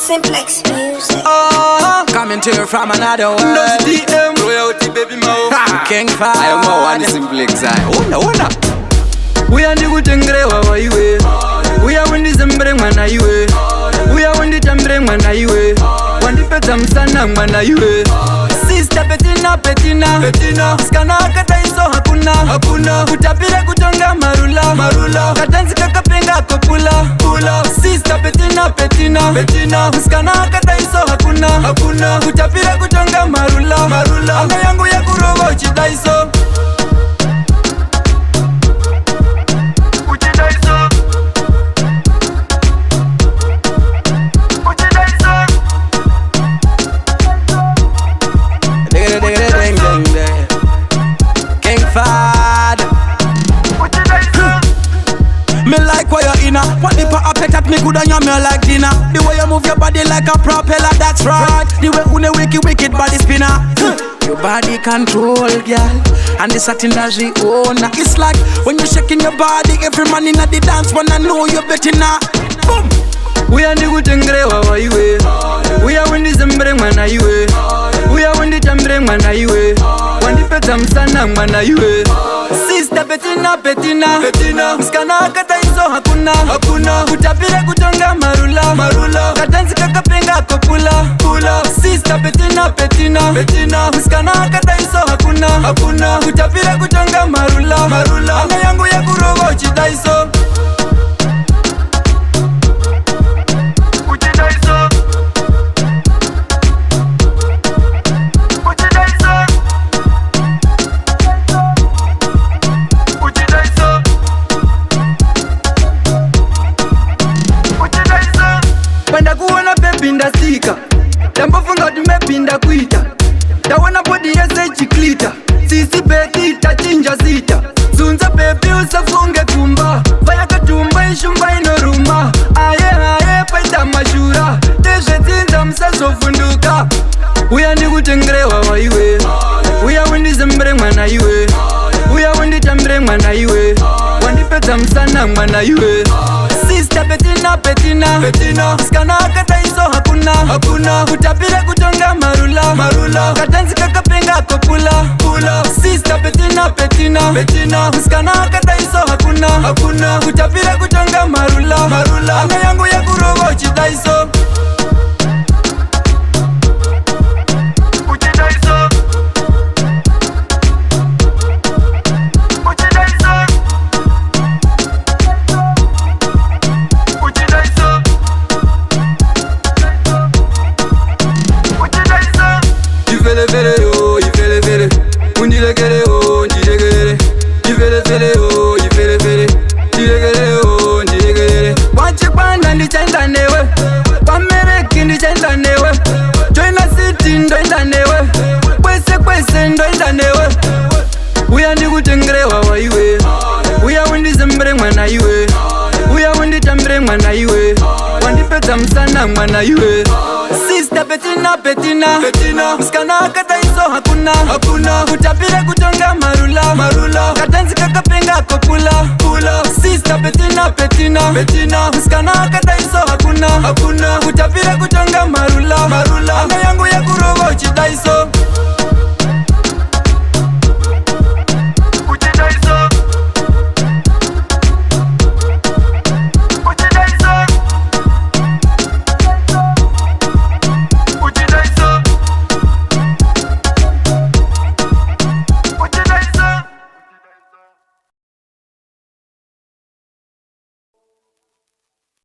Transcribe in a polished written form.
Cymplex music. Oh, coming to you from another world. Nutty, royalty baby mo. King Fire. I am one Cymplex. Una. We are the good and grey over you. We are when this embrang man are you. We are when the tambrang man are you. When the petam sana man are you. Sister Betina, Skana kata iso hakuna Utapire kutonga marula Katanzi kakapenga kopula Sister Betina Skana kata iso hakuna Utapire kutonga marula Anga yangu ya kuroga uchida iso King Fad. Me like where you're in. What the appetite me good and you me like dinner. The way you move your body like a propeller, that's right. The way une wicked body spinner. Your body control, girl. And the satin that she own. It's like when you're shaking your body, every man in the dance wanna know you're Betina. Boom. We are the good and grey over you. We are when this embrang man are you. We are when the tambrang man are you. When the petam sana man are you. Sister Betina Skana kata iso hakuna Utapire kutonga marula Katanzi kakapenga kopula Sister Betina Skana kata iso hakuna Utapire kutonga marula Anga yangu ya kuroga uchida iso Panda kuona pepinda stika Tambofunga tumepinda kuita Tawana body ya sechi klita Sisi Betita chinja sita Zunza pepi usafunge kumba Vaya katumba ishumba inoruma Aye paita mashura Teshe zinza msaso funduka Uya ni kutengrewa wa iwe Uya wendi zembreng mana iwe Uya wendi tambreng mana iwe Wandi peta msana mana iwe Sister Betina Skana kata iso hakuna Utapire kutonga marula Katanzi kakapenga kopula Sister Betina Skana kata iso hakuna Utapire kutonga marula Anga yangu ya kuroga uchida iso Ifele Undilegere ndilegere Ifele ndilegere Wachipanda ndichenda newe Pamereki ndichenda newe Joina City ndoenda newe Kwese ndoenda newe Uya ndi kutengrewa wa iwe Uya wendi zembre mwana iwe Uya wendi tambre mwana iwe Wandipeta msana mwana iwe Sister Betina Skana kata iso hakuna Utapire kutonga marula Katanzi kakapenga kopula Sister Betina Skana kata iso hakuna Utapire